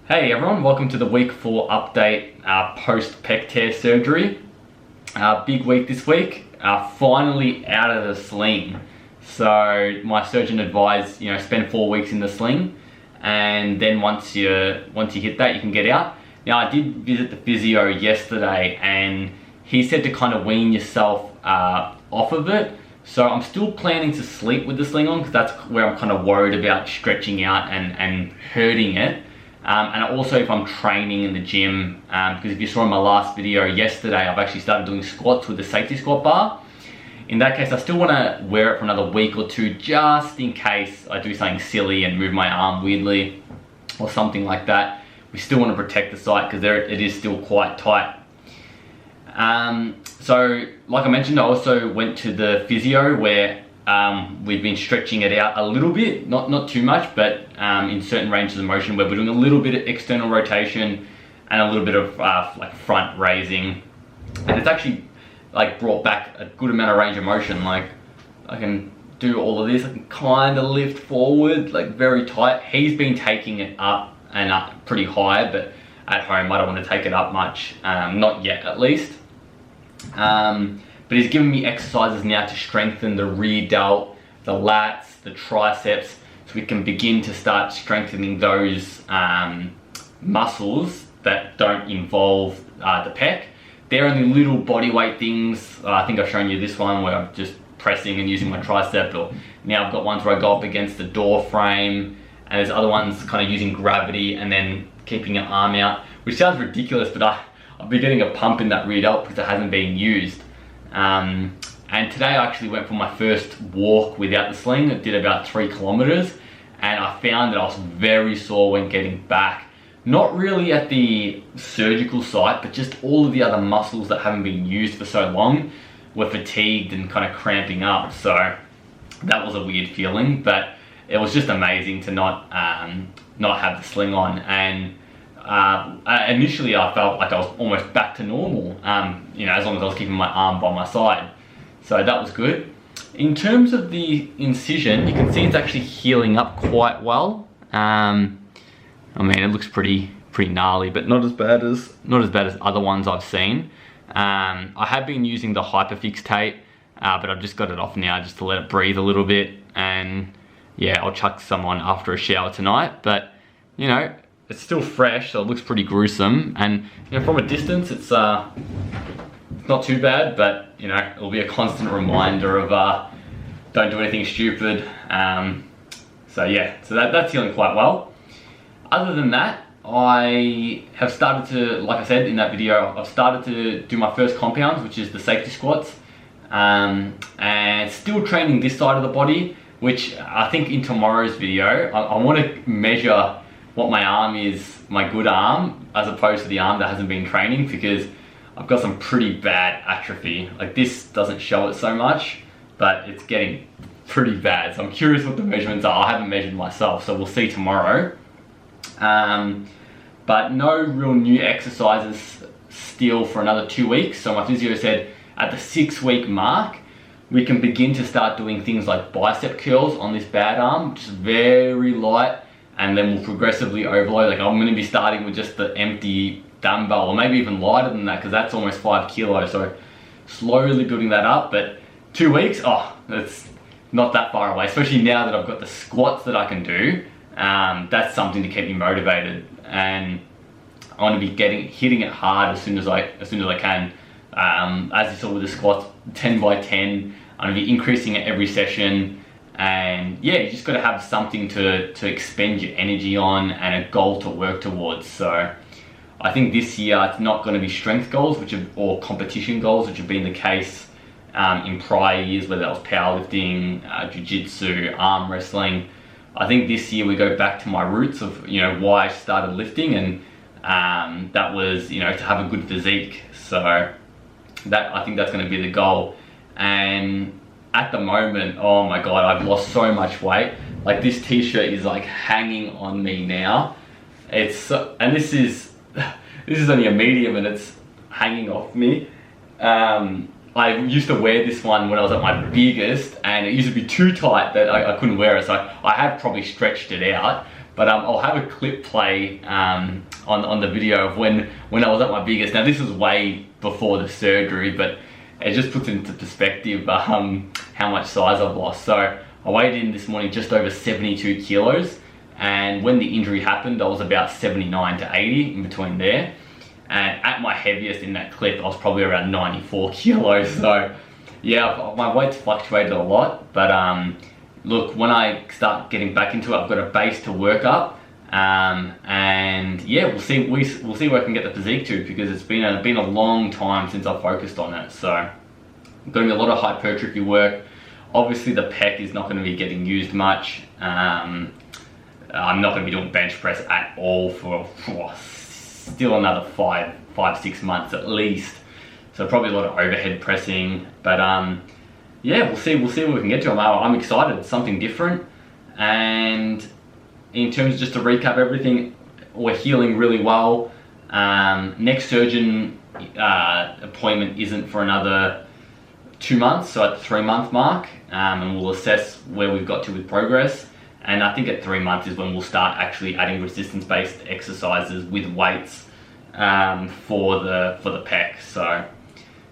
Hey everyone, welcome to the week 4 update post pec tear surgery. Big week this week, finally out of the sling. So my surgeon advised, spend 4 weeks in the sling, and then once you hit that, you can get out. Now I did visit the physio yesterday, and he said to kind of wean yourself off of it. So I'm still planning to sleep with the sling on, because that's where I'm kind of worried about stretching out and hurting it. And also if I'm training in the gym, because if you saw in my last video yesterday, I've actually started doing squats with the safety squat bar. In that case, I still want to wear it for another week or two, just in case I do something silly and move my arm weirdly or something like that. We still want to protect the site because it is still quite tight. So like I mentioned, I also went to the physio where we've been stretching it out a little bit, not too much, but in certain ranges of motion where we're doing a little bit of external rotation and a little bit of like front raising, and it's actually like brought back a good amount of range of motion. Like I can do all of this, I can kind of lift forward like very tight. He's been taking it up and up pretty high, but at home I don't want to take it up much, not yet at least. But he's giving me exercises now to strengthen the rear delt, the lats, the triceps, so we can begin to start strengthening those muscles that don't involve the pec. They're only little body weight things. I think I've shown you this one where I'm just pressing and using my tricep, or now I've got ones where I go up against the door frame, and there's other ones kind of using gravity and then keeping your arm out, which sounds ridiculous, but I've been getting a pump in that rear delt because it hasn't been used. And today I actually went for my first walk without the sling. I did about 3 kilometers, and I found that I was very sore when getting back. Not really at the surgical site, but just all of the other muscles that haven't been used for so long were fatigued and kind of cramping up. So that was a weird feeling, but it was just amazing to not have the sling on. And initially I felt like I was almost back to normal, as long as I was keeping my arm by my side. So that was good. In terms of the incision, you can see it's actually healing up quite well. I mean, it looks pretty gnarly, but not as bad as other ones I've seen. I have been using the Hyperfix tape, but I've just got it off now just to let it breathe a little bit. And yeah, I'll chuck some on after a shower tonight. But it's still fresh, so it looks pretty gruesome. And from a distance, it's not too bad, but it'll be a constant reminder of don't do anything stupid. So yeah, so that's healing quite well. Other than that, I have started to, like I said in that video, I've started to do my first compounds, which is the safety squats, and still training this side of the body, which I think in tomorrow's video, I want to measure what my arm is, my good arm, as opposed to the arm that hasn't been training, because I've got some pretty bad atrophy. Like this doesn't show it so much, but it's getting pretty bad. So I'm curious what the measurements are. I haven't measured myself, so we'll see tomorrow. But no real new exercises still for another 2 weeks. So my physio said at the 6-week mark, we can begin to start doing things like bicep curls on this bad arm, which is very light, and then we'll progressively overload. Like I'm going to be starting with just the empty dumbbell, or maybe even lighter than that, because that's almost 5 kilos. So slowly building that up, but 2 weeks, that's not that far away, especially now that I've got the squats that I can do. That's something to keep me motivated, and I want to be hitting it hard as soon as I can. As you saw with the squats, 10 by 10, I'm going to be increasing it every session. And yeah, you just got to have something to expend your energy on and a goal to work towards. So I think this year it's not going to be strength goals, or competition goals, which have been the case in prior years, whether that was powerlifting, jiu-jitsu, arm wrestling. I think this year we go back to my roots of why I started lifting, and that was to have a good physique. So I think that's going to be the goal. And at the moment, oh my god, I've lost so much weight. Like this t-shirt is like hanging on me now. And this is only a medium, and it's hanging off me. I used to wear this one when I was at my biggest, and it used to be too tight that I couldn't wear it. So I have probably stretched it out, But I'll have a clip play on the video of when I was at my biggest. Now this was way before the surgery, but it just puts into perspective how much size I've lost. So I weighed in this morning just over 72 kilos, and when the injury happened I was about 79 to 80, in between there. And at my heaviest in that clip I was probably around 94 kilos. So yeah, my weight's fluctuated a lot, but look, when I start getting back into it, I've got a base to work up, and yeah, we'll see where I can get the physique to, because it's been a long time since I've focused on it. So I'm doing a lot of hypertrophy work. Obviously the pec is not going to be getting used much. I'm not going to be doing bench press at all for still another 5-6 months at least. So probably a lot of overhead pressing, but yeah, we'll see where we can get to. I'm excited. It's something different. And in terms of, just to recap everything, we're healing really well. Next surgeon appointment isn't for another 2 months, so at the 3-month mark, and we'll assess where we've got to with progress. And I think at 3 months is when we'll start actually adding resistance-based exercises with weights for the pec. So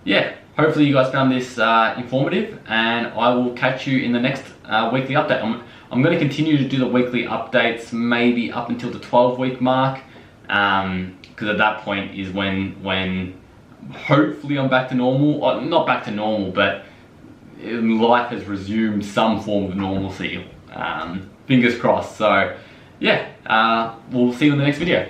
yeah, hopefully you guys found this informative, and I will catch you in the next weekly update. I'm going to continue to do the weekly updates maybe up until the 12-week mark, because at that point is when hopefully I'm back to normal, or not back to normal, but life has resumed some form of normalcy. Fingers crossed. So yeah, we'll see you in the next video.